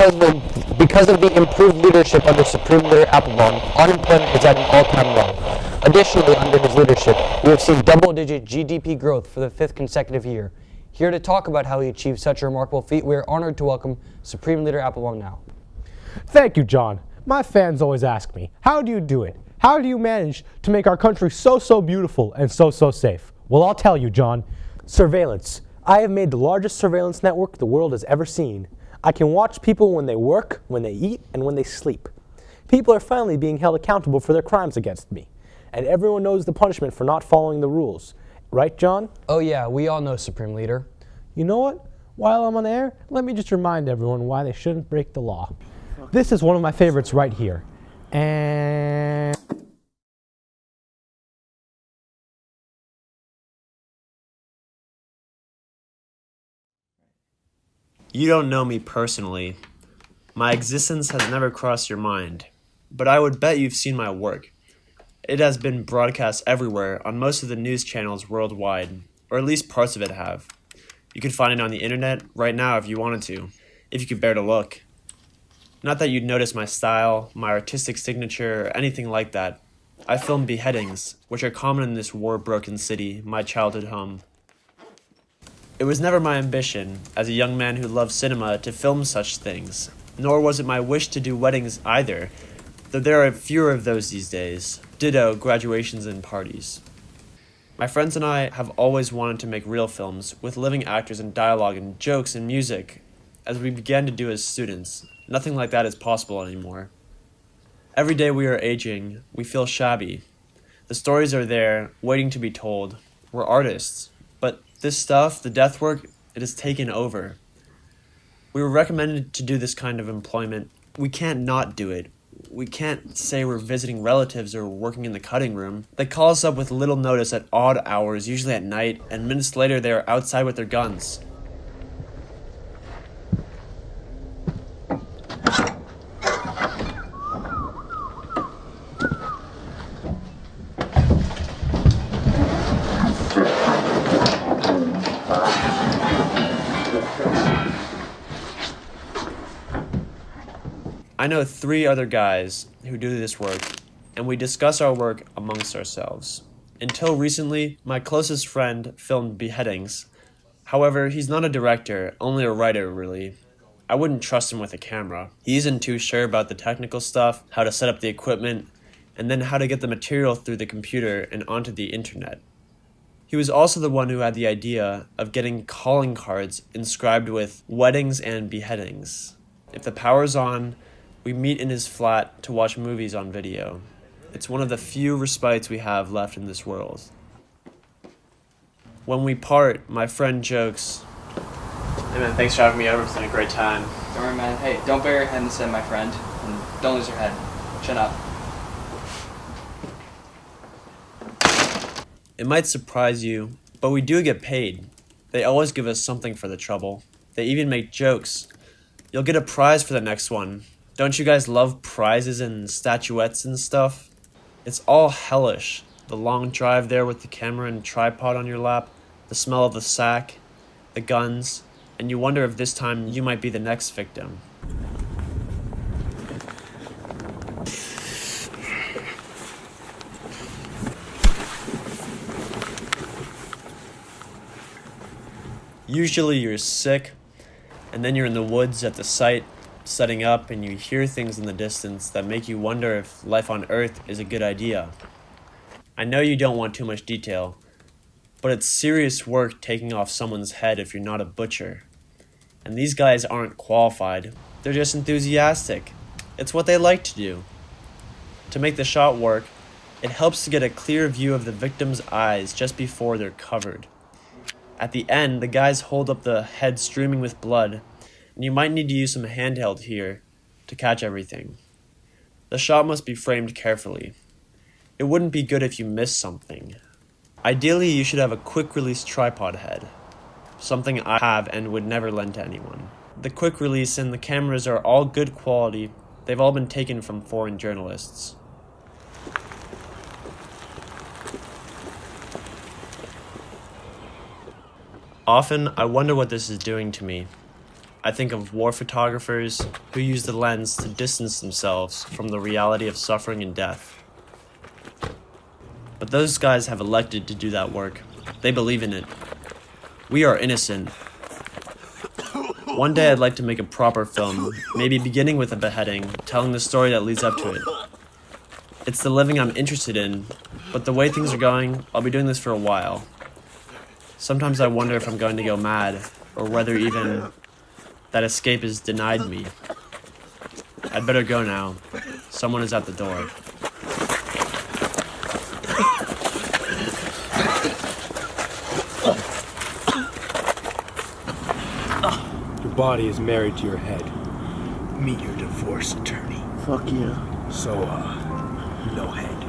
Because of the improved leadership under Supreme Leader Applebaum, unemployment is at an all-time low. Additionally, under his leadership, we have seen double-digit GDP growth for the 5th consecutive year. Here to talk about how he achieved such a remarkable feat, we are honored to welcome Supreme Leader Applebaum now. Thank you, John. My fans always ask me, how do you do it? How do you manage to make our country so beautiful and so safe? Well, I'll tell you, John. Surveillance. I have made the largest surveillance network the world has ever seen. I can watch people when they work, when they eat, and when they sleep. People are finally being held accountable for their crimes against me. And everyone knows the punishment for not following the rules. Right, John? Oh yeah, we all know, Supreme Leader. You know what? While I'm on air, let me just remind everyone why they shouldn't break the law. This is one of my favorites right here. And... You don't know me personally. My existence has never crossed your mind, but I would bet you've seen my work. It has been broadcast everywhere on most of the news channels worldwide, or at least parts of it have. You could find it on the internet right now if you wanted to, if you could bear to look. Not that you'd notice my style, my artistic signature, or anything like that. I filmed beheadings, which are common in this war-broken city, my childhood home. It was never my ambition, as a young man who loved cinema, to film such things, nor was it my wish to do weddings either, though there are fewer of those these days, ditto graduations and parties. My friends and I have always wanted to make real films, with living actors and dialogue and jokes and music, as we began to do as students. Nothing like that is possible anymore. Every day we are aging, we feel shabby. The stories are there, waiting to be told. We're artists. But this stuff, the death work, it has taken over. We were recommended to do this kind of employment. We can't not do it. We can't say we're visiting relatives or working in the cutting room. They call us up with little notice at odd hours, usually at night, and minutes later they are outside with their guns. I know 3 other guys who do this work, and we discuss our work amongst ourselves. Until recently, my closest friend filmed beheadings. However, he's not a director, only a writer, really. I wouldn't trust him with a camera. He isn't too sure about the technical stuff, how to set up the equipment, and then how to get the material through the computer and onto the internet. He was also the one who had the idea of getting calling cards inscribed with weddings and beheadings. If the power's on, we meet in his flat to watch movies on video. It's one of the few respites we have left in this world. When we part, my friend jokes, "Hey man, thanks for having me over. It's been a great time." Don't worry, man. Hey, don't bury your head in the sand, my friend. And don't lose your head. Chin up. It might surprise you, but we do get paid. They always give us something for the trouble. They even make jokes. "You'll get a prize for the next one. Don't you guys love prizes and statuettes and stuff?" It's all hellish. The long drive there with the camera and tripod on your lap, the smell of the sack, the guns, and you wonder if this time you might be the next victim. Usually you're sick, and then you're in the woods at the site, setting up, and you hear things in the distance that make you wonder if life on Earth is a good idea. I know you don't want too much detail, but it's serious work taking off someone's head if you're not a butcher. And these guys aren't qualified, they're just enthusiastic. It's what they like to do. To make the shot work, it helps to get a clear view of the victim's eyes just before they're covered. At the end, the guys hold up the head streaming with blood, and you might need to use some handheld here to catch everything. The shot must be framed carefully. It wouldn't be good if you missed something. Ideally, you should have a quick-release tripod head, something I have and would never lend to anyone. The quick release and the cameras are all good quality. They've all been taken from foreign journalists. Often, I wonder what this is doing to me. I think of war photographers who use the lens to distance themselves from the reality of suffering and death. But those guys have elected to do that work. They believe in it. We are innocent. One day I'd like to make a proper film, maybe beginning with a beheading, telling the story that leads up to it. It's the living I'm interested in, but the way things are going, I'll be doing this for a while. Sometimes I wonder if I'm going to go mad, or whether even that escape is denied me. I'd better go now. Someone is at the door. Your body is married to your head. Meet your divorce attorney. Fuck yeah. So, no head.